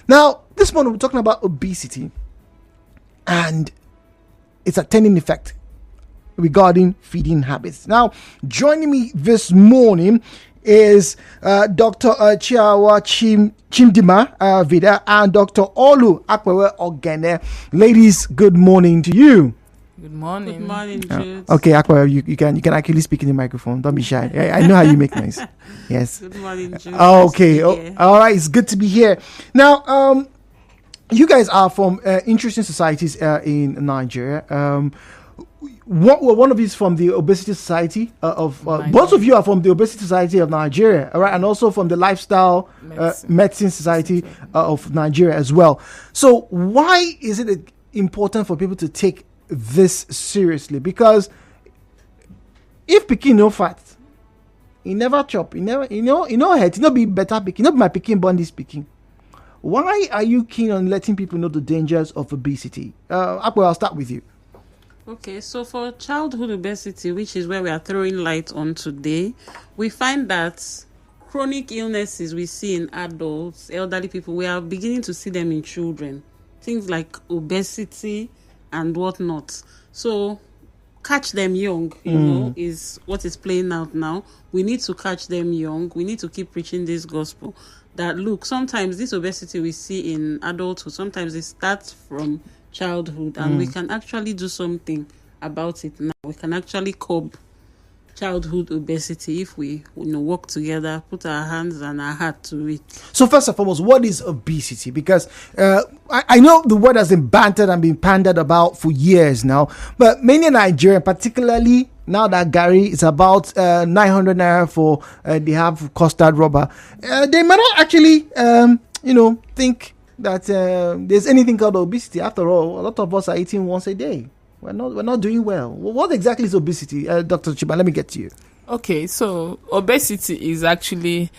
Now, this morning we're talking about obesity and its attending effect regarding feeding habits. Now, joining me this morning is Dr. Chiawa Chimdima Vida and Dr. Olu Akwewe Ogene. Ladies, good morning to you. Good morning. Good morning, Jude. Okay, Akwewe, you can actually speak in the microphone. Don't be shy. I know how you make noise. Yes. Good morning, Jude. Okay. All right. It's good to be here. Now, you guys are from interesting societies in Nigeria. One of you is from the Obesity Society of both of you are from the Obesity Society of Nigeria, all right, and also from the Lifestyle Medicine Society of Nigeria as well. So why is it important for people to take this seriously? Because if pikin no fat, he never chop, he never head, he no be better pikin, not my pikin born this pikin. Why are you keen on letting people know the dangers of obesity? Akwe, I'll start with you. Okay, so for childhood obesity, which is where we are throwing light on today, we find that chronic illnesses we see in adults, elderly people, we are beginning to see them in children. Things like obesity and whatnot. So catch them young, you know, is what is playing out now. We need to catch them young. We need to keep preaching this gospel that, look, sometimes this obesity we see in adulthood, sometimes it starts from childhood, and we can actually do something about it now. We can actually curb childhood obesity if we work together, put our hands and our heart to it. So first and foremost, what is obesity? Because I know the word has been bantered and been pandered about for years now, but many Nigerians, particularly now that Gary is about 900 naira for they have custard rubber, they might not actually think that there's anything called obesity. After all, a lot of us are eating once a day. We're not doing well. What exactly is obesity, Dr. Chiba? Let me get to you. Okay, so obesity is actually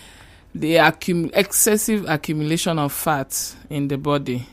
the excessive accumulation of fat in the body.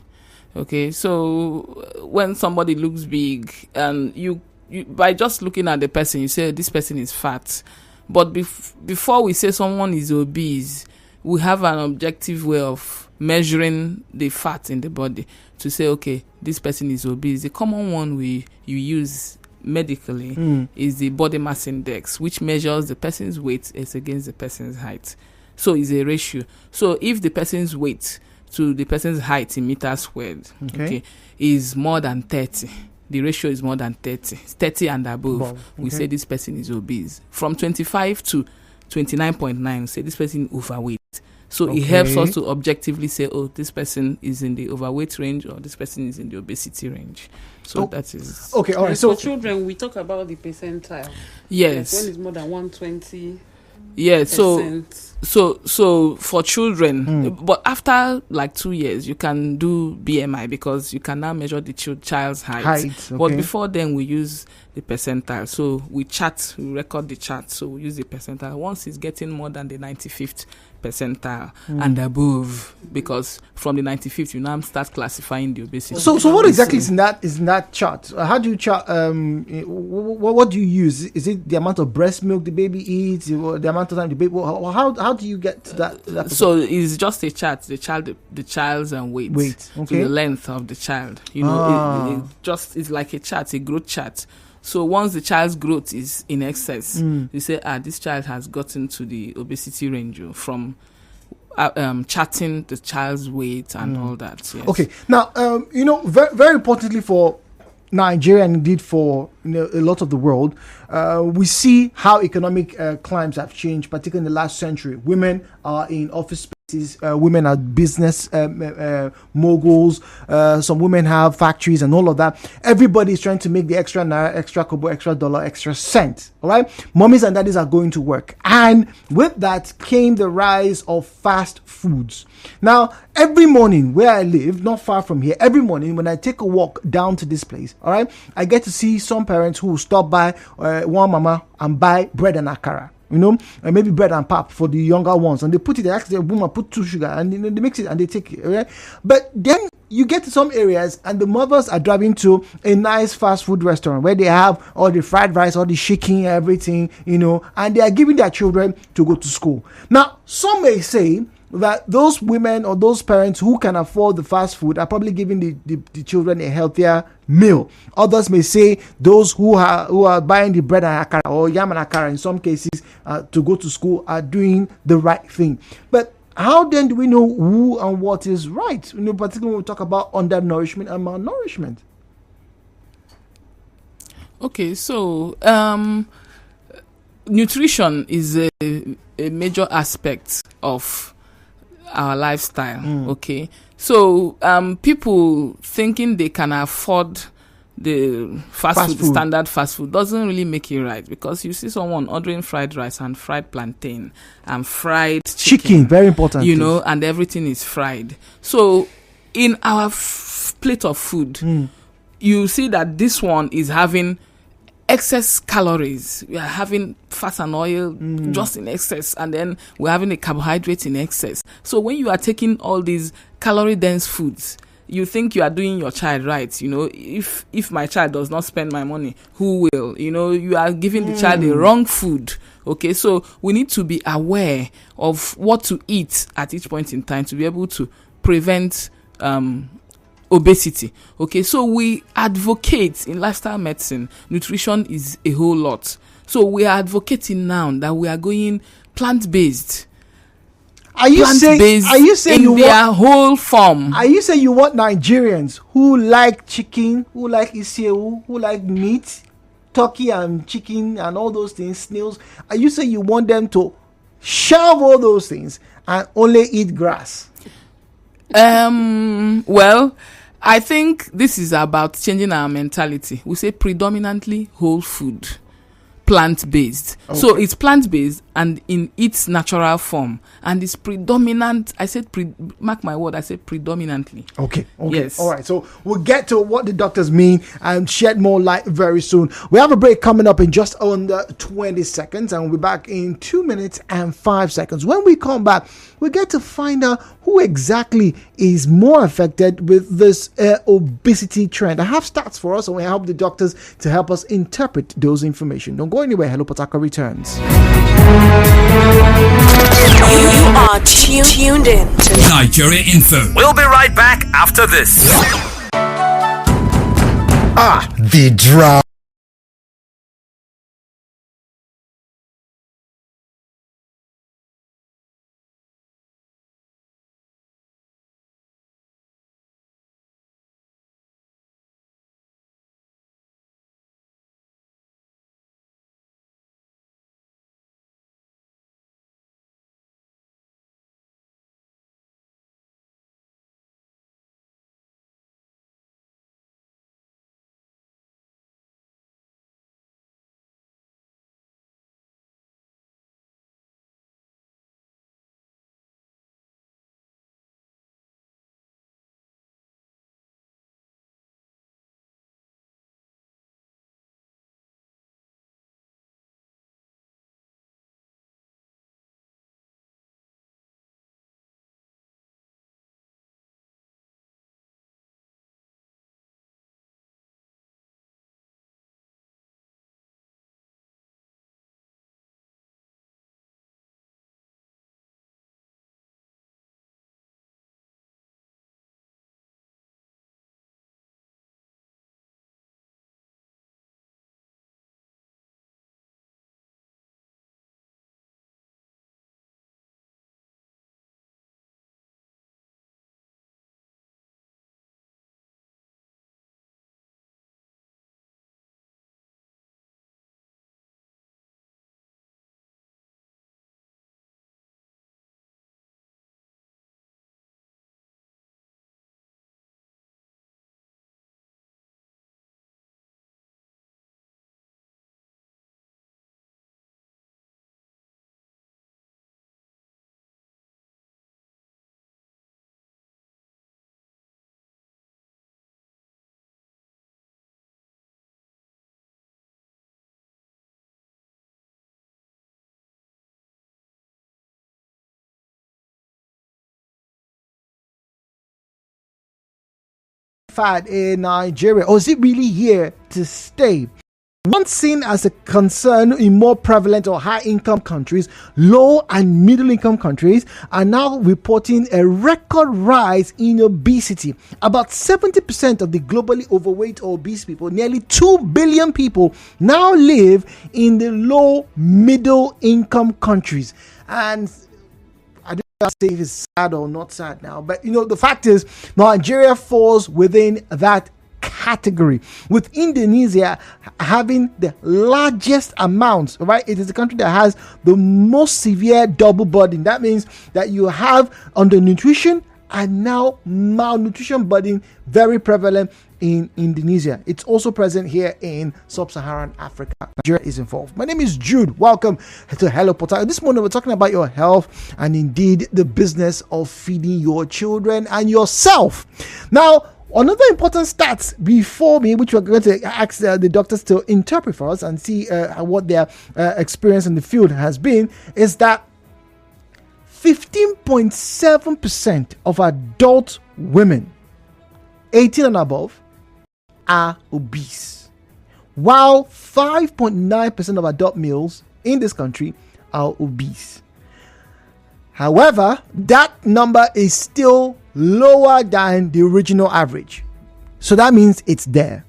Okay, so when somebody looks big and you by just looking at the person, you say this person is fat. But before we say someone is obese, we have an objective way of measuring the fat in the body to say, okay, this person is obese. The common one you use medically is the body mass index, which measures the person's weight as against the person's height. So it's a ratio. So if the person's weight to the person's height in meters squared, okay, is more than 30, the ratio is more than 30 and above, we say this person is obese. From 25 to 29.9, say this person is overweight. So it helps us to objectively say, oh, this person is in the overweight range or this person is in the obesity range. So that is... Okay, all right. So for children, we talk about the percentile. Yes. Like when it's more than 120. Yeah, so for children, but after like 2 years, you can do BMI because you can now measure the child's height. Okay. But before then, we use the percentile. So we record the chart. So we use the percentile. Once it's getting more than the 95th percentile and above, because from the 95th, you now start classifying the obesity. So what exactly is in that chart? How do you chart? What do you use? Is it the amount of breast milk the baby eats, or the amount of time the baby? How do you get to that? So it's just a chart. The child's weight. Okay. So the length of the child. It's like a chart, a growth chart. So once the child's growth is in excess, you say, this child has gotten to the obesity range from charting the child's weight and all that. Yes. Okay. Now, very, very importantly for Nigeria and indeed for a lot of the world, we see how economic climes have changed, particularly in the last century. Women are in office spaces. Women are business moguls. Some women have factories and all of that. Everybody is trying to make the extra naira, extra kobo, extra dollar, extra cent. All right, mommies and daddies are going to work, and with that came the rise of fast foods. Now, every morning where I live, not far from here, every morning when I take a walk down to this place, all right, I get to see some parents who stop by one mama and buy bread and akara. And maybe bread and pap for the younger ones, and they put it. They ask the woman put 2 sugar, and they mix it and they take it. Right? But then you get to some areas, and the mothers are driving to a nice fast food restaurant where they have all the fried rice, all the chicken, everything, and they are giving their children to go to school. Now, some may say that those women or those parents who can afford the fast food are probably giving the children a healthier meal. Others may say those who are buying the bread and akara or yam and akara in some cases to go to school are doing the right thing. But how then do we know who and what is right? Particularly when we talk about undernourishment and malnourishment. Okay, so nutrition is a major aspect of our lifestyle. Okay, so people thinking they can afford the fast food, standard fast food, doesn't really make it right, because you see someone ordering fried rice and fried plantain and fried chicken, very important, and everything is fried. So in our plate of food, you see that this one is having excess calories. We are having fat and oil just in excess, and then we're having a carbohydrate in excess. So when you are taking all these calorie dense foods, you think you are doing your child right. If my child does not spend my money, who will? You are giving the child the wrong food. Okay, so we need to be aware of what to eat at each point in time to be able to prevent obesity. Okay, so we advocate in lifestyle medicine, nutrition is a whole lot. So we are advocating now that we are going plant-based. Are you saying in their whole form? Are you saying you want Nigerians who like chicken, who like iseu, who like meat, turkey and chicken and all those things, snails? Are you saying you want them to shelve all those things and only eat grass? Well, I think this is about changing our mentality. We say predominantly whole food, plant-based. Okay. So it's plant-based and in its natural form, and it's predominant. I said mark my word, I said predominantly. Okay. Yes. All right, so we'll get to what the doctors mean and shed more light very soon. We have a break coming up in just under 20 seconds, and we'll be back in 2 minutes and 5 seconds. When we come back, we get to find out who exactly is more affected with this obesity trend. I have stats for us, and we help the doctors to help us interpret those information. Don't go anywhere. Hello Potaka returns. You are tuned in to Nigeria Info. We'll be right back after this. The drought. Fat in Nigeria, or is it really here to stay? Once seen as a concern in more prevalent or high-income countries, low and middle-income countries are now reporting a record rise in obesity. About 70% of the globally overweight or obese people, nearly 2 billion people, now live in the low middle-income countries. And I don't know if it's sad or not sad now, but the fact is Nigeria falls within that category, with Indonesia having the largest amounts. Right, it is the country that has the most severe double burden. That means that you have undernutrition and now malnutrition burden very prevalent in Indonesia. It's also present here in sub-Saharan Africa. Nigeria is involved. My name is Jude. Welcome to Hello Potato. This morning we're talking about your health and indeed the business of feeding your children and yourself. Now, another important stats before me, which we're going to ask the doctors to interpret for us and see what their experience in the field has been, is that 15.7% of adult women 18 and above are obese, while 5.9% of adult males in this country are obese. However, that number is still lower than the original average. So that means it's there.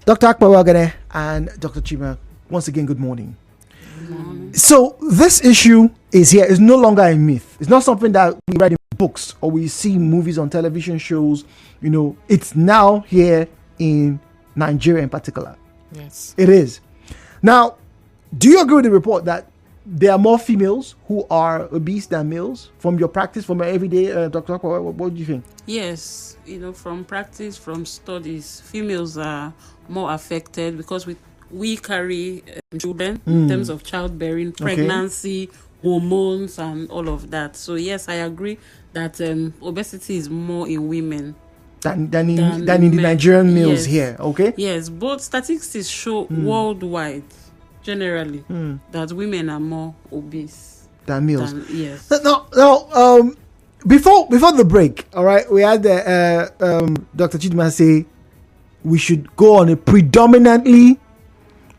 Dr. Akpawagane and Dr. Chima, once again, good morning. Good morning. So this issue is here. It's no longer a myth. It's not something that we read in books or we see movies on television shows. It's now here in Nigeria in particular. Yes. It is. Now, do you agree with the report that there are more females who are obese than males? From your practice, from your everyday, Dr. Akwa, what do you think? Yes, from practice, from studies, females are more affected because we carry children in terms of childbearing, pregnancy, hormones, and all of that. So yes, I agree that obesity is more in women than in the Nigerian males here. Okay. Yes, but statistics show worldwide, generally, that women are more obese than males. Yes. Now, before the break, all right, we had Dr. Chidima say we should go on a predominantly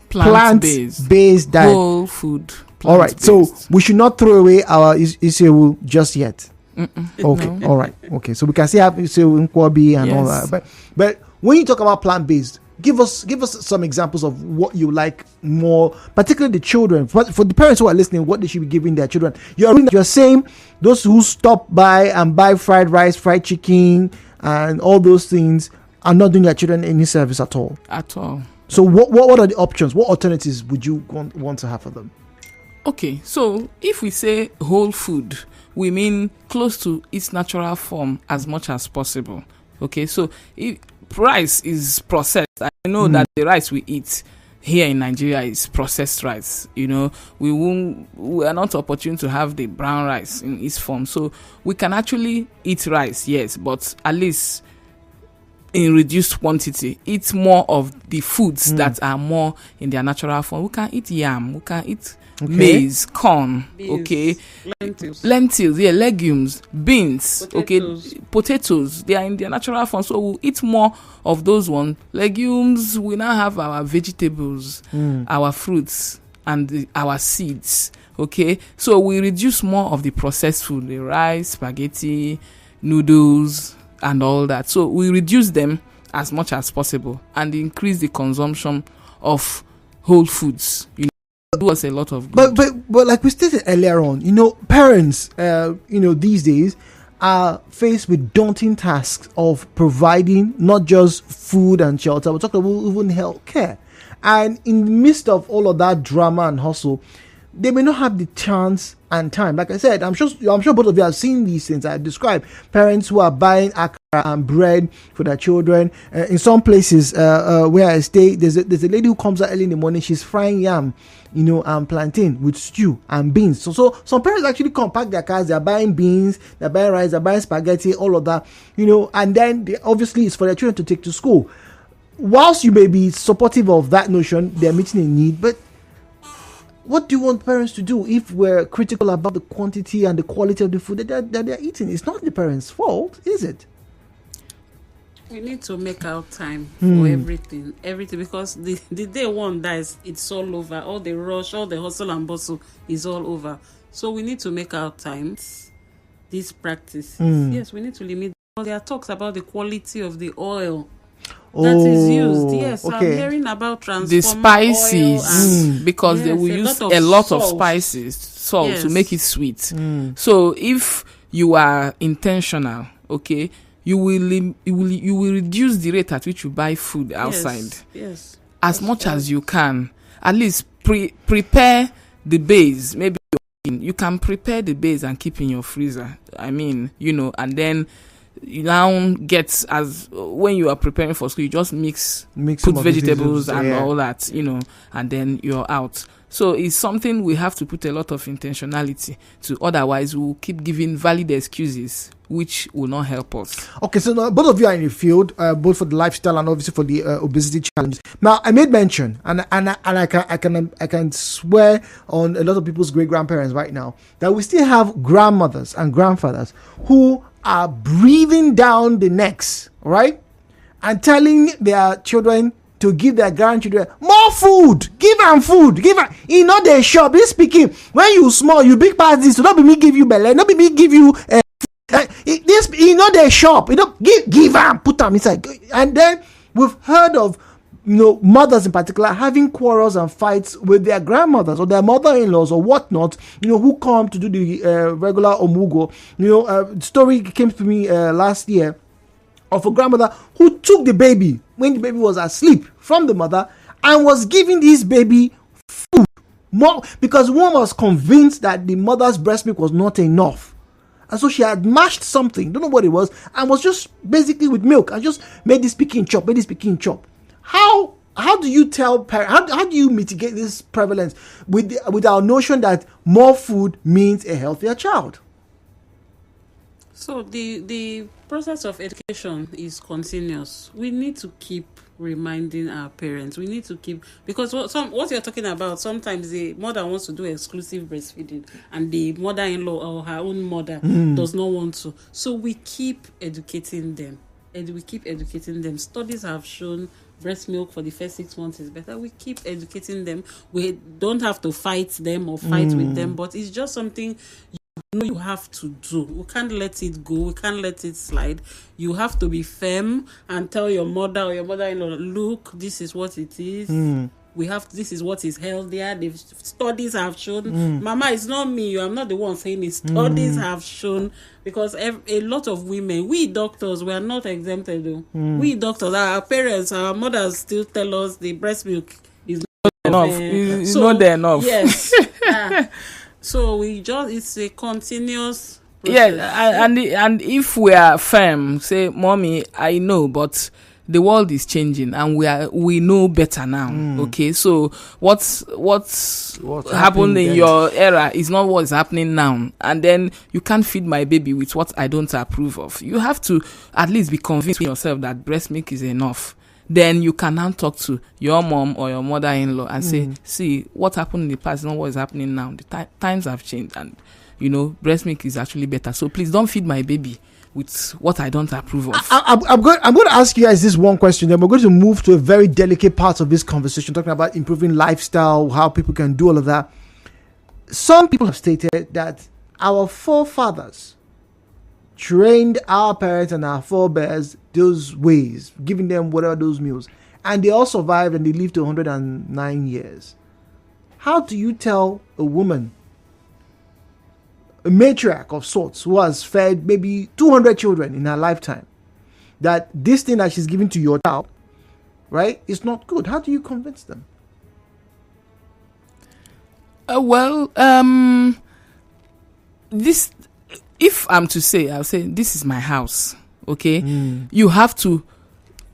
plant-based diet. Whole food. All right, so we should not throw away our Isewu just yet. Okay, No. all right, okay. So we can still have Isewu, Nkwobi, and all that. But when you talk about plant-based, give us some examples of what you like more, particularly the children. For the parents who are listening, what they should be giving their children. You're saying those who stop by and buy fried rice, fried chicken, and all those things are not doing their children any service at all. At all. So what are the options? What alternatives would you want to have for them? Okay, so if we say whole food, we mean close to its natural form as much as possible. Okay, so if rice is processed, I know that the rice we eat here in Nigeria is processed rice. We are not opportune to have the brown rice in its form. So we can actually eat rice, yes, but at least in reduced quantity. Eat more of the foods that are more in their natural form. We can eat yam, we can eat maize, corn, beans, lentils, legumes, beans, potatoes. They are in their natural form, so we'll eat more of those ones. Legumes, we now have our vegetables, our fruits, and our seeds. Okay, so we reduce more of the processed food, the rice, spaghetti, noodles, and all that. So we reduce them as much as possible and increase the consumption of whole foods. Do us a lot of good. But like we stated earlier on, parents, these days are faced with daunting tasks of providing not just food and shelter, but talk about even health care. And in the midst of all of that drama and hustle, they may not have the chance and time. Like I said, I'm sure both of you have seen these things I described. Parents who are buying akara and bread for their children. In some places where I stay, there's a lady who comes out early in the morning. She's frying yam, and plantain with stew and beans. So some parents actually come pack their cars. They're buying beans, they're buying rice, they're buying spaghetti, all of that. And then obviously it's for their children to take to school. Whilst you may be supportive of that notion, they're meeting a need, but what do you want parents to do if we're critical about the quantity and the quality of the food that they're eating? It's not the parents' fault, is it? We need to make out time for everything, because the day one dies, it's all over. All the rush, all the hustle and bustle is all over. So we need to make out time. These practices, yes, we need to limit. There are talks about the quality of the oil that is used. Yes, I'm hearing about the spices because they will use a lot of salt to make it sweet. So if you are intentional, okay, you will reduce the rate at which you buy food outside. Yes. As much as you can. At least prepare the base. Maybe you can prepare the base and keep in your freezer. I mean, and then you now get, as when you are preparing for school, you just put vegetables and all that, and then you're out. So it's something we have to put a lot of intentionality to. Otherwise, we'll keep giving valid excuses, which will not help us. Okay, so now both of you are in the field, both for the lifestyle and obviously for the obesity challenge. Now, I made mention, and I can swear on a lot of people's great grandparents right now that we still have grandmothers and grandfathers who are breathing down the necks, right, and telling their children to give their grandchildren more food. Give them food. They shop. This speaking, when you small, you big pass this. So not be me give you belly. Not be me give you this. They shop. Give them. Put them inside. And then we've heard of mothers in particular having quarrels and fights with their grandmothers or their mother-in-laws or whatnot. Who come to do the regular omugo. Story came to me last year of a grandmother who took the baby when the baby was asleep from the mother and was giving this baby food more because one was convinced that the mother's breast milk was not enough, and so she had mashed something, don't know what it was, and was just basically with milk and just made this pikin chop. How do you tell parents, how do you mitigate this prevalence with our notion that more food means a healthier child? So the process of education is continuous. We need to keep reminding our parents. We need to keep, because what you're talking about, sometimes the mother wants to do exclusive breastfeeding and the mother-in-law or her own mother does not want to. So we keep educating them. Studies have shown breast milk for the first 6 months is better. We keep educating them. We don't have to fight them or fight with them, but it's just something you have to do. We can't let it go. We can't let it slide. You have to be firm and tell your mother or your mother-in-law, look, this is what it is. This is what is healthier. The studies have shown. Mama, it's not me. I'm not the one saying it. Studies have shown, because a lot of women, we doctors, we are not exempted though. We doctors, our parents, our mothers still tell us the breast milk is not enough. It's not there enough. Yes. So it's a continuous process. Yeah, and if we are firm, say, mommy, I know, but the world is changing and we know better now. Okay, so what's happened in your era is not what's happening now, and then you can't feed my baby with what I don't approve of. You have to at least be convinced with yourself that breast milk is enough. Then you can now talk to your mom or your mother-in-law and say, see, what happened in the past is not what is happening now. The times have changed, and breast milk is actually better. So please don't feed my baby with what I don't approve of. I'm going to ask you guys this one question, then we're going to move to a very delicate part of this conversation, talking about improving lifestyle, how people can do all of that. Some people have stated that our forefathers trained our parents and our forebears those ways, giving them whatever those meals, and they all survived and they lived to 109 years. How do you tell a woman, a matriarch of sorts, who has fed maybe 200 children in her lifetime, that this thing that she's giving to your child, right, is not good? How do you convince them? This, if I'm to say, I'll say, this is my house, okay? You have to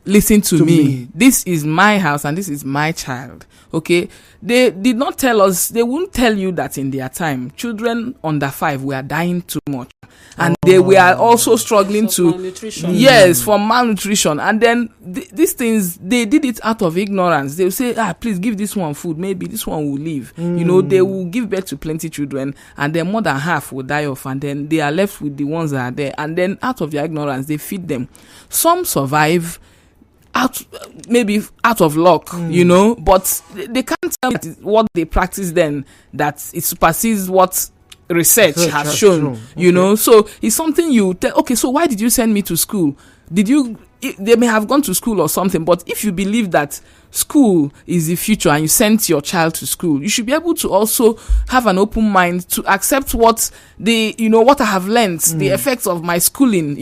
listen to me. This is my house and this is my child. Okay, they did not tell us. They won't tell you that in their time, children under 5 were dying too much, and they were also struggling to malnutrition. for malnutrition. And then these things, they did it out of ignorance. They will say, please give this one food. Maybe this one will live. They will give birth to plenty children, and then more than half will die off, and then they are left with the ones that are there. And then out of their ignorance, they feed them. Some survive maybe out of luck, but they can't tell me what they practice then that it supersedes what research has shown. So it's something you tell. Okay, so why did you send me to school? They may have gone to school or something, but if you believe that school is the future and you sent your child to school, you should be able to also have an open mind to accept what I have learned, the effects of my schooling,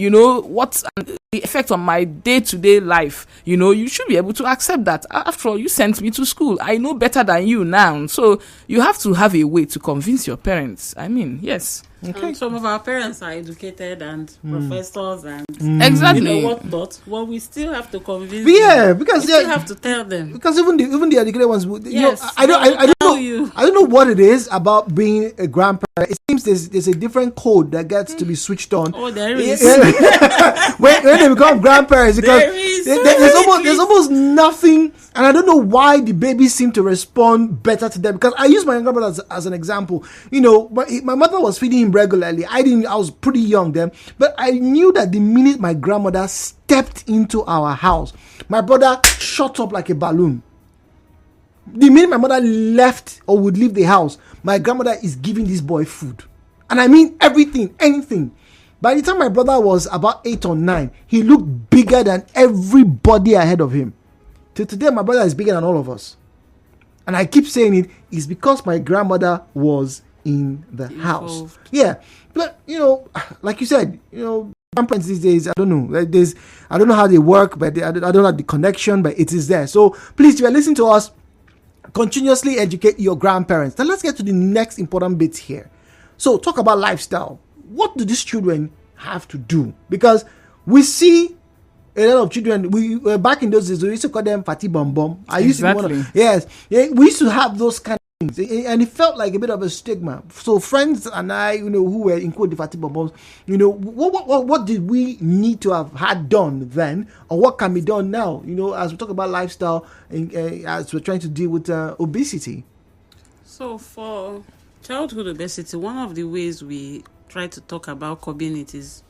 what the effect on my day-to-day life. You should be able to accept that. After all, you sent me to school. I know better than you now. So you have to have a way to convince your parents. I mean, yes. Okay. And some of our parents are educated and professors and exactly what not. Well, we still have to convince them. Because we still have to tell them. Because even the educated ones, yes, I don't know what it is about being a grandparent. It seems there's a different code that gets to be switched on. Oh, there is. when they become grandparents, because there's almost nothing, and I don't know why the babies seem to respond better to them. Because I use my younger brother as an example. My mother was feeding him regularly. I was pretty young then, but I knew that the minute my grandmother stepped into our house, my brother shot up like a balloon. The minute my mother left or would leave the house, my grandmother is giving this boy food. And I mean everything, anything. By the time my brother was about 8 or 9, he looked bigger than everybody ahead of him. Till today, my brother is bigger than all of us. And I keep saying it is because my grandmother was in the house. Yeah. But, like you said, grandparents these days, I don't know. I don't know how they work, but I don't have the connection, but it is there. So please, if you're listening to us, continuously educate your grandparents. Now let's get to the next important bit here. So talk about lifestyle. What do these children have to do? Because we see a lot of children. We back in those days, we used to call them fatty bum bum. I used to we used to have those kind of things, and it felt like a bit of a stigma. So friends and I, who were in quote the fatty bum bums, what did we need to have had done then, or what can be done now? As we talk about lifestyle, and as we're trying to deal with obesity. So for childhood obesity, one of the ways we try to talk about curbing it is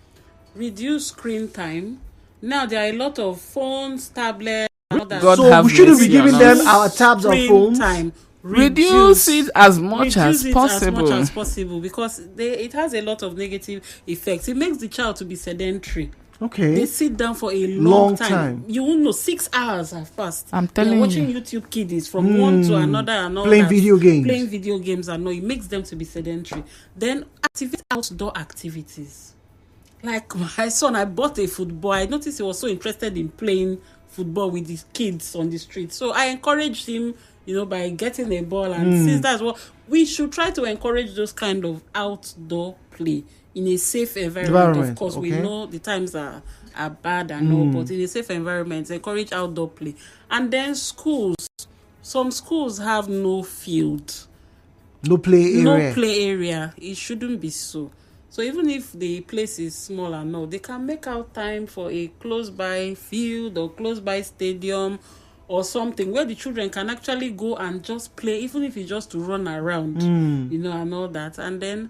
reduce screen time. Now there are a lot of phones, tablets, so we shouldn't be giving them our tabs or phones. Time. Reduce it as much as possible because it has a lot of negative effects. It makes the child to be sedentary. Okay. They sit down for a long time. You won't know 6 hours have passed. I'm telling you. Watching YouTube kiddies from one to another and all playing that. video games and all. It makes them to be sedentary. Then activate outdoor activities. Like my son, I bought a football. I noticed he was so interested in playing football with his kids on the street. So I encouraged him, by getting a ball. And since that's what we should try to encourage, those kind of outdoor play in a safe environment. Of course, we know the times are bad and all, but in a safe environment, encourage outdoor play. And then schools. Some schools have no field. No play area. No play area. It shouldn't be so. So even if the place is small and all, they can make out time for a close-by field or close-by stadium or something where the children can actually go and just play, even if it's just to run around, and all that. And then,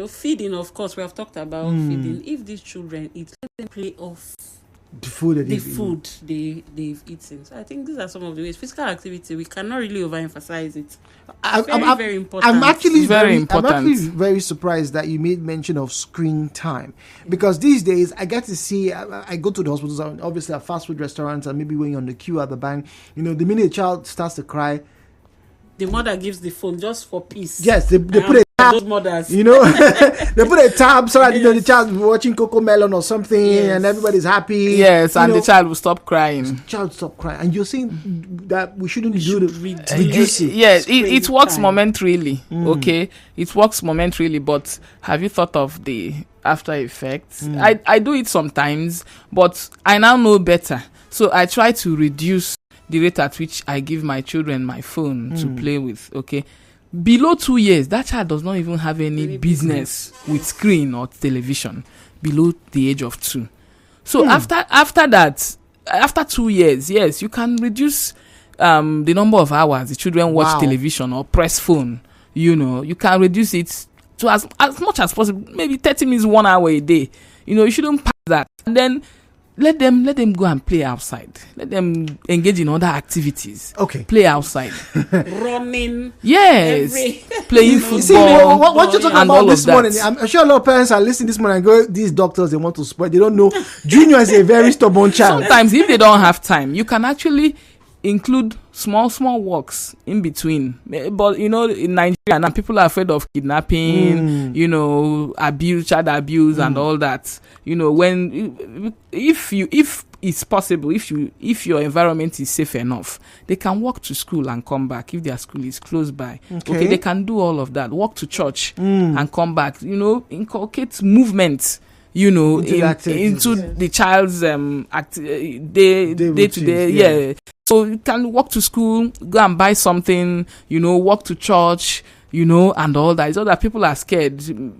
feeding, of course, we have talked about feeding. If these children eat, let them play off the food they've eaten. So I think these are some of the ways. Physical activity, we cannot really overemphasize it. Very important. I'm actually very surprised that you made mention of screen time, because these days I get to see. I go to the hospitals, and obviously at fast food restaurants, and maybe when you're on the queue at the bank. The minute a child starts to cry, the mother gives the phone just for peace. Yes, they put a tab. Those mothers, they put a tab so that the child will be watching Coco Melon or something, and everybody's happy. Yes, and the child will stop crying. And you're saying that we shouldn't reduce it. Yeah, it works momentarily. Okay, it works momentarily, but have you thought of the after effects? I do it sometimes, but I now know better. So I try to reduce the rate at which I give my children my phone to play with. Okay, below 2 years, that child does not even have any business with screen or television. Below the age of 2. So after that, after 2 years, yes, you can reduce the number of hours the children watch television or press phone. You can reduce it to as much as possible. Maybe 30 minutes, 1 hour a day. You shouldn't pass that. And then let them go and play outside. Let them engage in other activities. Okay. Play outside. Running. Yes. Playing football. You see, what you're talking and about all this of that. morning, I'm sure a lot of parents are listening this morning and go, these doctors, they want to spoil. They don't know. Junior is a very stubborn child. Sometimes if they don't have time, you can actually include small walks in between. But in Nigeria now, people are afraid of kidnapping, child abuse and all that. When if it's possible, if your environment is safe enough, they can walk to school and come back if their school is close by. Okay, they can do all of that. Walk to church and come back. Inculcate movement. Into the child's day to day. Yeah. So you can walk to school, go and buy something, walk to church, and all that. It's all that people are scared. You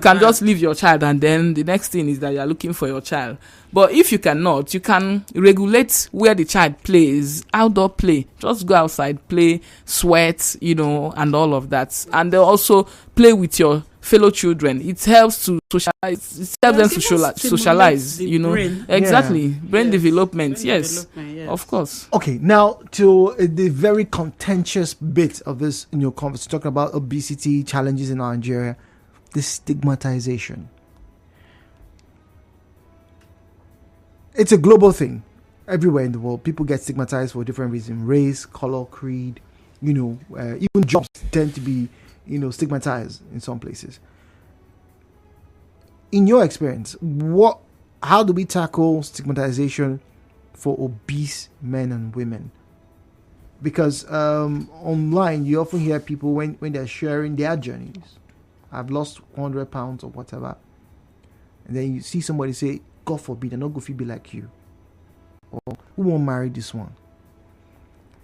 can just leave your child, and then the next thing is that you're looking for your child. But if you cannot, you can regulate where the child plays, outdoor play. Just go outside, play, sweat, and all of that. And they also play with your fellow children. It helps to socialize. It helps them to socialize. Brain. Exactly. Brain development. Yes, of course. Okay, now to the very contentious bit of this in your conversation, talking about obesity challenges in Nigeria, the stigmatization. It's a global thing. Everywhere in the world, people get stigmatized for different reasons: race, color, creed. Even jobs tend to be stigmatized in some places. In your experience, how do we tackle stigmatization for obese men and women? Because online, you often hear people when they're sharing their journeys, I've lost 100 pounds or whatever, and then you see somebody say, God forbid, I'm not going to be like you, or who won't marry this one?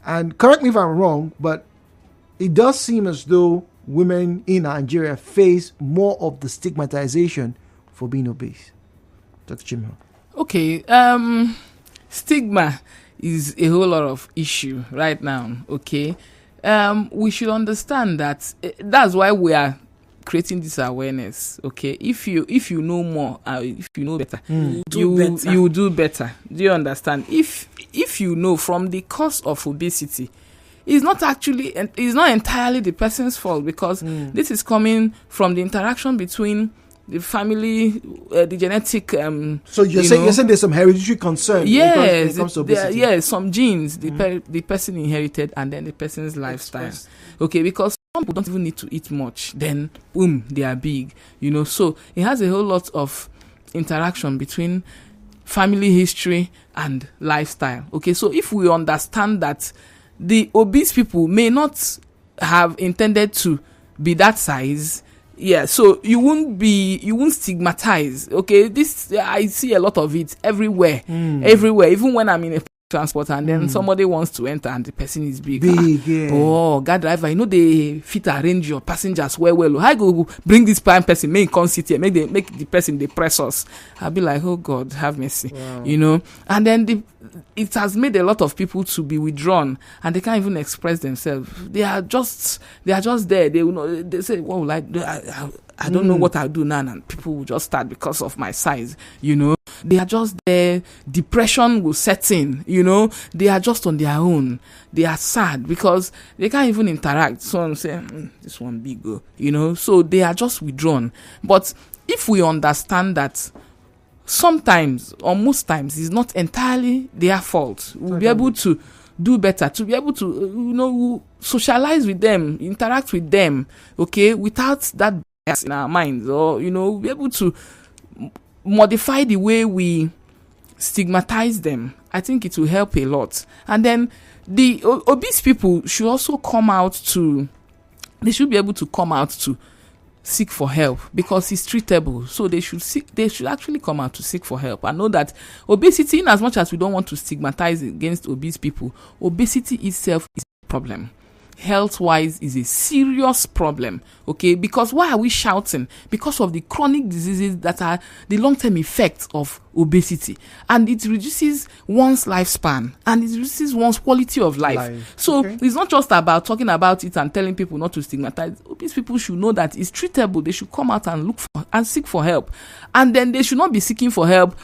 And correct me if I'm wrong, but it does seem as though women in Nigeria face more of the stigmatization for being obese. Dr. Chimho. Okay, stigma is a whole lot of issue right now. Okay, we should understand that that's why we are creating this awareness. Okay, if you know more, if you know better, you will do better. Do you understand? If you know from the cause of obesity, it's not entirely the person's fault, because this is coming from the interaction between the family, the genetic. So you're saying there's some hereditary concern. Yes, when it comes to obesity. Some genes the person inherited, and then the person's lifestyle. Okay, because some people don't even need to eat much, then boom, they are big. So it has a whole lot of interaction between family history and lifestyle. Okay, so if we understand that the obese people may not have intended to be that size, so you won't stigmatize. Okay, this I see a lot of it everywhere. Even when I'm in a transport and then somebody wants to enter and the person is big. Oh, God driver, they fit arrange your passengers well. I go bring this prime person, make come sit here, make the person they press us. I'll be like, oh God, have mercy. Wow. And then it has made a lot of people to be withdrawn, and they can't even express themselves. They are just there. They say, well, I don't know what I'll do now, and people will just start because of my size. They are just there. Depression will set in. They are just on their own. They are sad because they can't even interact. So I'm saying, this one big, so they are just withdrawn. But if we understand that sometimes or most times it's not entirely their fault, we'll be able to do better, to be able to socialize with them, interact with them, okay, without that bias in our minds, or be able to modify the way we stigmatize them. I think it will help a lot. And then the obese people should also they should be able to come out to seek for help because it's treatable. So they should actually come out to seek for help. I know that obesity, in as much as we don't want to stigmatize against obese people, obesity itself is a problem. Health-wise is a serious problem, okay? Because why are we shouting? Because of the chronic diseases that are the long-term effects of obesity, and it reduces one's lifespan and it reduces one's quality of life. So it's not just about talking about it and telling people not to stigmatize. Obese people should know that it's treatable. They should come out and look for and seek for help, and then they should not be seeking for help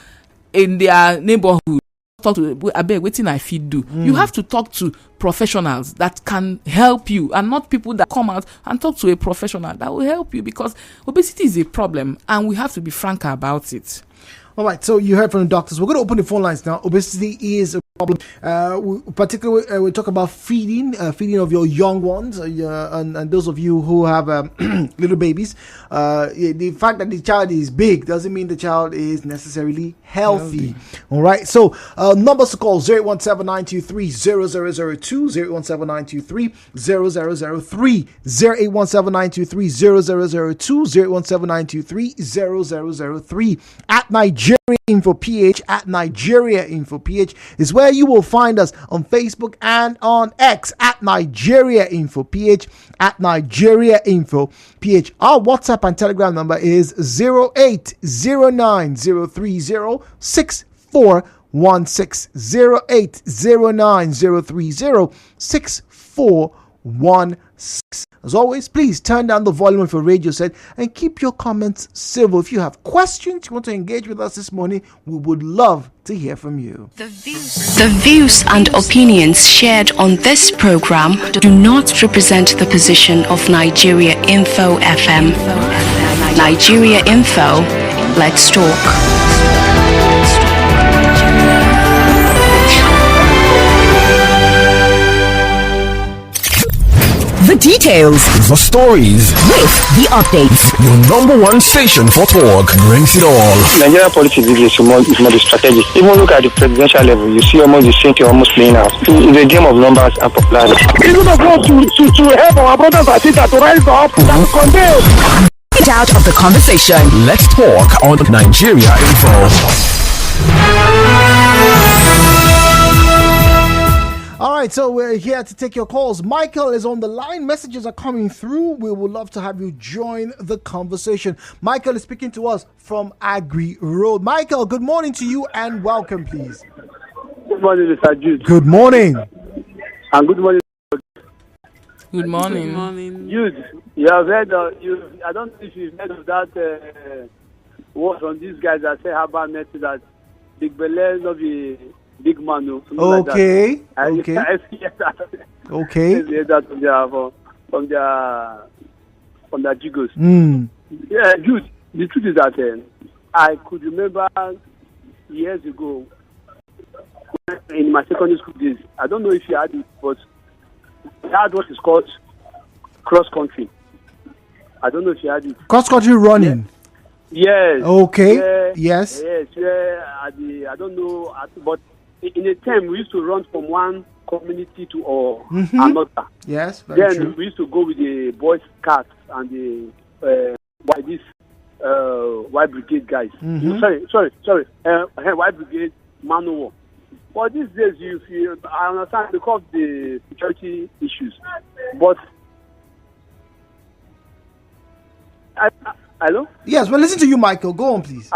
in their neighborhood. Talk to waiting I feed do. You have to talk to professionals that can help you, and not people that come out and talk to a professional that will help you, because obesity is a problem and we have to be frank about it. All right, so you heard from the doctors. We're going to open the phone lines now. Obesity is a problem. Particularly, we talk about feeding of your young ones, and those of you who have little babies. The fact that the child is big doesn't mean the child is necessarily healthy. All right, so numbers to call: 08179230002, 08179230003, 08179230002, 08179230003. At Nigeria Info PH, at Nigeria Info PH is where you will find us on Facebook and on X at Nigeria Info PH, at Nigeria Info PH. Our WhatsApp and Telegram number is 08090306416, 08090306416. As always, please turn down the volume of your radio set and keep your comments civil. If you have questions, you want to engage with us this morning, we would love to hear from you. The views and opinions shared on this program do not represent the position of Nigeria Info FM. Nigeria Info, let's talk. The details, the stories, with the updates. Your number one station for talk brings it all. Nigeria politics is more the strategy. Even look at the presidential level, you see almost the same thing almost playing out. It's a game of numbers and popularity. It's not going to help our brothers and sisters to rise up and condemn. Get out of the conversation. Let's talk on Nigeria Info. All right, so we're here to take your calls. Michael is on the line. Messages are coming through. We would love to have you join the conversation. Michael is speaking to us from Agri Road. Michael, good morning to you and welcome, please. Good morning, Mr. Jude. Good morning. And good morning. Good morning. Good morning. Jude, you have heard I don't know if you've heard of that word from these guys that say herbal medicine that big belly not be big man. Okay. Like that. Okay. Okay. I hear that from their jigos. Yeah, Jude, the truth is that I could remember years ago in my secondary school days. I don't know if you had it, but we had what is called cross country. I don't know if you had it. Cross country running. Yes. Okay. Yes. Yes. Yes. I don't know, but in a term we used to run from one community to another. Yes. Very true. We used to go with the Boy Scouts and the White Brigade guys. Sorry. White Brigade Manowar. But these days, I understand because of the security issues. But hello? Yes, well, listen to you, Michael. Go on, please.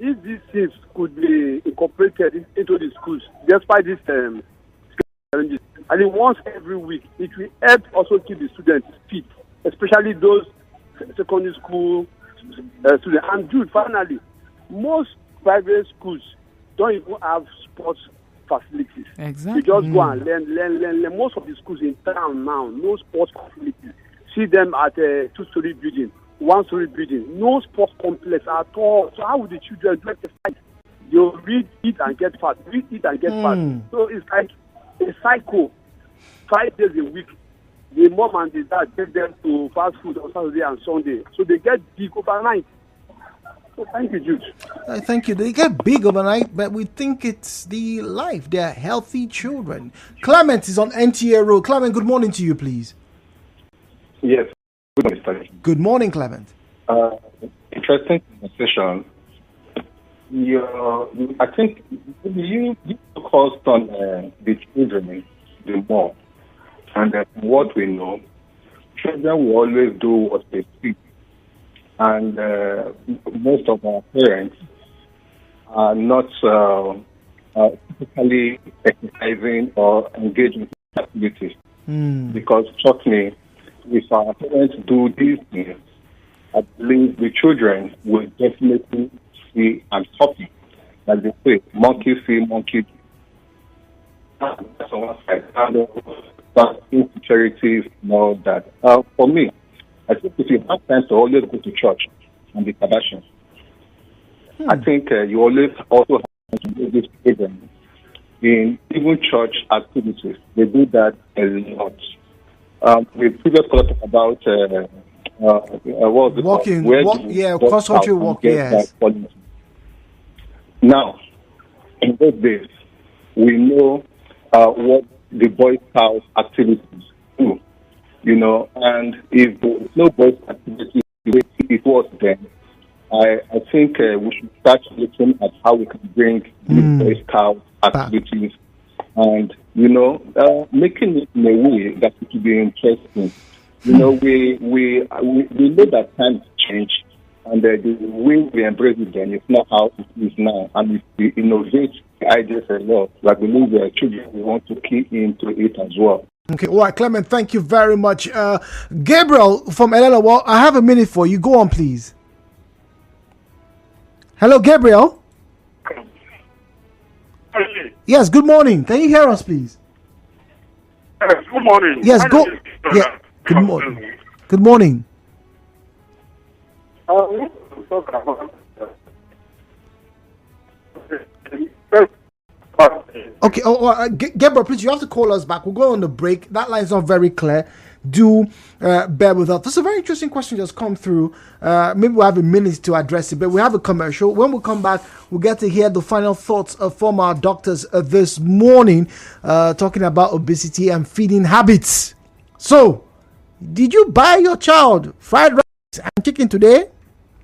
If these things could be incorporated into the schools, despite this challenges, I think once every week, it will help also keep the students fit, especially those secondary school students. And Jude, finally, most private schools don't even have sports facilities. Exactly. You just go and learn. Most of the schools in town now, no sports facilities. See them at a 2-story building, 1-story building, no sports complex at all. So how would the children do exercise? They'll read, eat, and get fat. Read, eat, and get fat. So it's like a cycle. 5 days a week, the mom and the dad take them to fast food on Saturday and Sunday. So they get big overnight. So thank you, Jude. Thank you. They get big overnight, but we think it's the life. They're healthy children. Clement is on NTA Road. Clement, good morning to you, please. Yes. Good morning, Mr. Good morning, Clement. Interesting conversation. I think you focused on the children the more, and what we know, children will always do what they see, and most of our parents are not typically exercising or engaging in activities. Because trust me, if our parents do these things, I believe the children will definitely see and copy. Like they say, monkey see, monkey do. That's on one side. And that insecurities and all that. For me, I think if you have time to always go to church and be Kardashian, I think you always also have to do this children in even church activities. They do that a lot. We previously talked about what was it walking, called? cross-country walk, yes. Now, in those days, we know what the Boy Scout activities do, and if there is no Boy Scout activity the way it was then, I think we should start looking at how we can bring the Boy Scout activities and, making it in a way that it will be interesting. We know that times change, and the way we embrace it then is not how it is now. And if we innovate the ideas a lot, like we believe the children, we want to key into it as well. Okay, all right, Clement, thank you very much. Gabriel from Elena, well, I have a minute for you. Go on, please. Hello, Gabriel. Yes, good morning. Can you hear us, please? Yes, good morning. Yes, go. Yeah, good morning. Good morning. Okay, Gabriel, please, you have to call us back. We'll go on the break. That line's not very clear. Do bear with us. This is a very interesting question just come through. Maybe we'll have a minute to address it, but we have a commercial. When we come back, we'll get to hear the final thoughts from our doctors this morning, talking about obesity and feeding habits. So, did you buy your child fried rice and chicken today?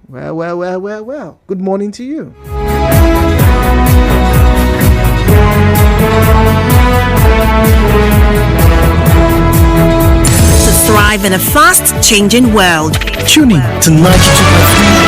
Well. Good morning to you. To thrive in a fast-changing world. Tune in to 92.3